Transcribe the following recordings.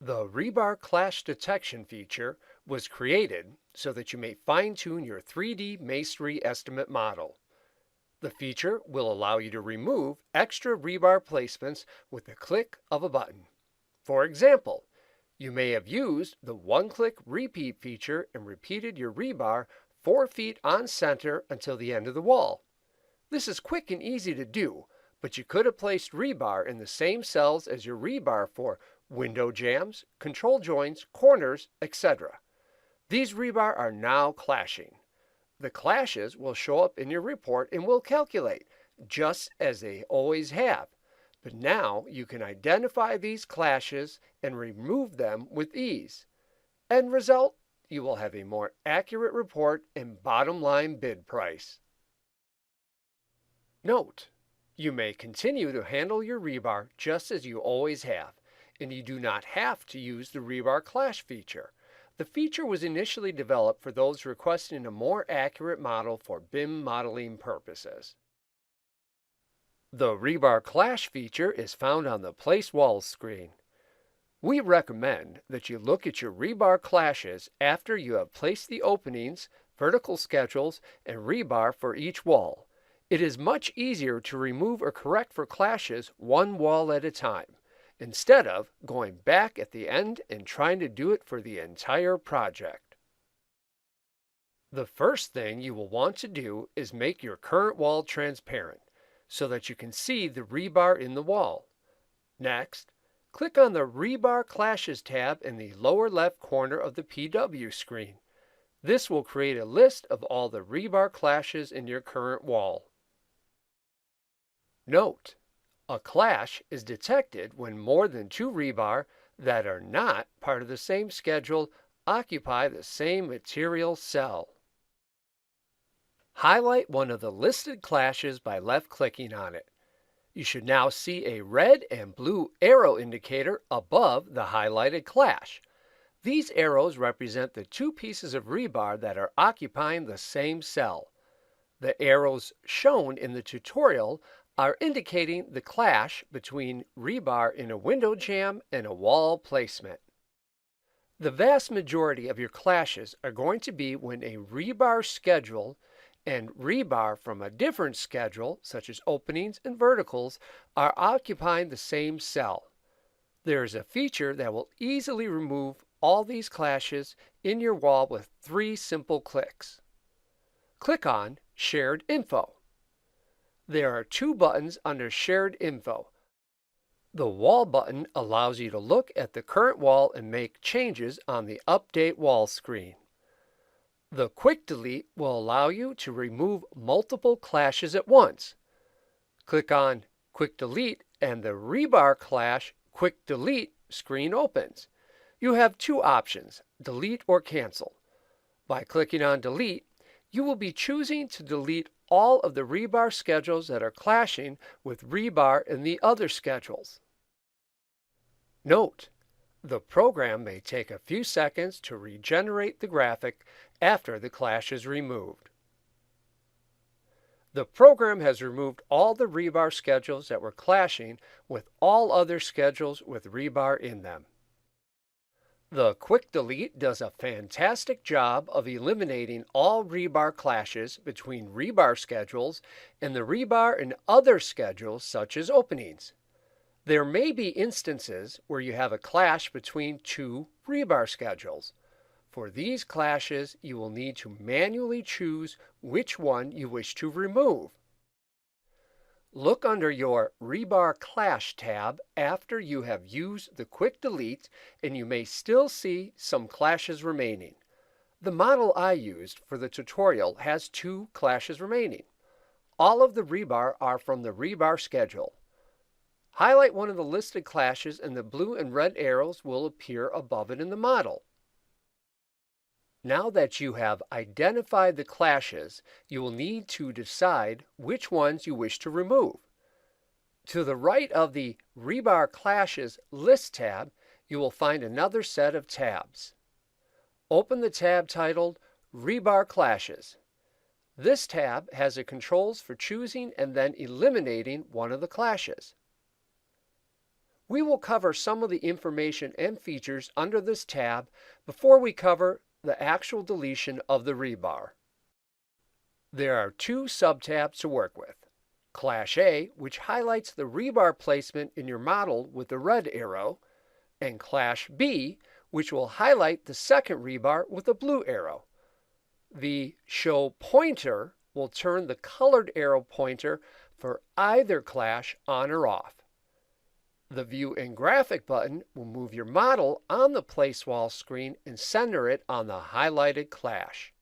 The Rebar Clash detection feature was created so that you may fine-tune your 3D masonry estimate model. The feature will allow you to remove extra rebar placements with the click of a button. For example, you may have used the one-click repeat feature and repeated your rebar 4 feet on center until the end of the wall. This is quick and easy to do, but you could have placed rebar in the same cells as your rebar for window jambs, control joints, corners, etc. These rebar are now clashing. The clashes will show up in your report and will calculate, just as they always have. But now you can identify these clashes and remove them with ease. End result, you will have a more accurate report and bottom line bid price. Note, you may continue to handle your rebar just as you always have, and you do not have to use the Rebar Clash feature. The feature was initially developed for those requesting a more accurate model for BIM modeling purposes. The Rebar Clash feature is found on the Place Walls screen. We recommend that you look at your Rebar Clashes after you have placed the openings, vertical schedules, and rebar for each wall. It is much easier to remove or correct for clashes one wall at a time, instead of going back at the end and trying to do it for the entire project. The first thing you will want to do is make your current wall transparent so that you can see the rebar in the wall. Next, click on the Rebar Clashes tab in the lower left corner of the PW screen. This will create a list of all the rebar clashes in your current wall. Note, a clash is detected when more than 2 rebar that are not part of the same schedule occupy the same material cell. Highlight one of the listed clashes by left-clicking on it. You should now see a red and blue arrow indicator above the highlighted clash. These arrows represent the 2 pieces of rebar that are occupying the same cell. The arrows shown in the tutorial are indicating the clash between rebar in a window jamb and a wall placement. The vast majority of your clashes are going to be when a rebar schedule and rebar from a different schedule, such as openings and verticals, are occupying the same cell. There is a feature that will easily remove all these clashes in your wall with 3 simple clicks. Click on Shared Info. There are 2 buttons under Shared Info. The Wall button allows you to look at the current wall and make changes on the Update Wall screen. The Quick Delete will allow you to remove multiple clashes at once. Click on Quick Delete and the Rebar Clash Quick Delete screen opens. You have 2 options, delete or cancel. By clicking on Delete, you will be choosing to delete all of the rebar schedules that are clashing with rebar in the other schedules. Note, the program may take a few seconds to regenerate the graphic after the clash is removed. The program has removed all the rebar schedules that were clashing with all other schedules with rebar in them. The Quick Delete does a fantastic job of eliminating all rebar clashes between rebar schedules and the rebar and other schedules such as openings. There may be instances where you have a clash between 2 rebar schedules. For these clashes, you will need to manually choose which one you wish to remove. Look under your Rebar Clash tab after you have used the Quick Delete and you may still see some clashes remaining. The model I used for the tutorial has 2 clashes remaining. All of the rebar are from the rebar schedule. Highlight one of the listed clashes and the blue and red arrows will appear above it in the model. Now that you have identified the clashes, you will need to decide which ones you wish to remove. To the right of the Rebar Clashes List tab, you will find another set of tabs. Open the tab titled Rebar Clashes. This tab has the controls for choosing and then eliminating one of the clashes. We will cover some of the information and features under this tab before we cover the actual deletion of the rebar. There are two subtabs to work with. Clash A, which highlights the rebar placement in your model with the red arrow, and Clash B, which will highlight the second rebar with a blue arrow. The Show Pointer will turn the colored arrow pointer for either clash on or off. The View and Graphic button will move your model on the Place Wall screen and center it on the highlighted clash.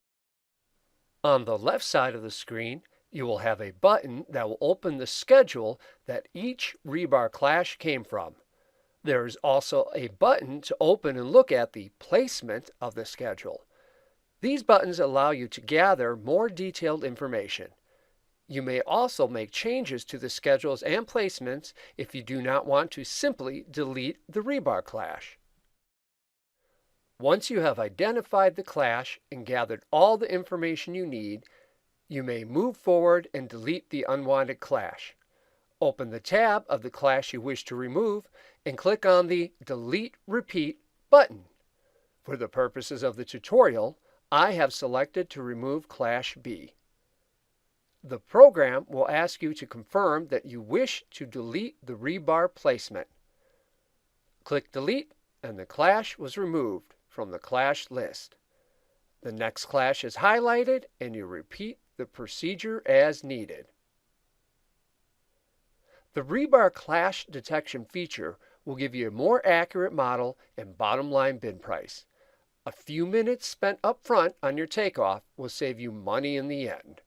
On the left side of the screen, you will have a button that will open the schedule that each rebar clash came from. There is also a button to open and look at the placement of the schedule. These buttons allow you to gather more detailed information. You may also make changes to the schedules and placements if you do not want to simply delete the rebar clash. Once you have identified the clash and gathered all the information you need, you may move forward and delete the unwanted clash. Open the tab of the clash you wish to remove and click on the Delete Repeat button. For the purposes of the tutorial, I have selected to remove Clash B. The program will ask you to confirm that you wish to delete the rebar placement. Click Delete and the clash was removed from the clash list. The next clash is highlighted and you repeat the procedure as needed. The Rebar Clash detection feature will give you a more accurate model and bottom line bid price. A few minutes spent up front on your takeoff will save you money in the end.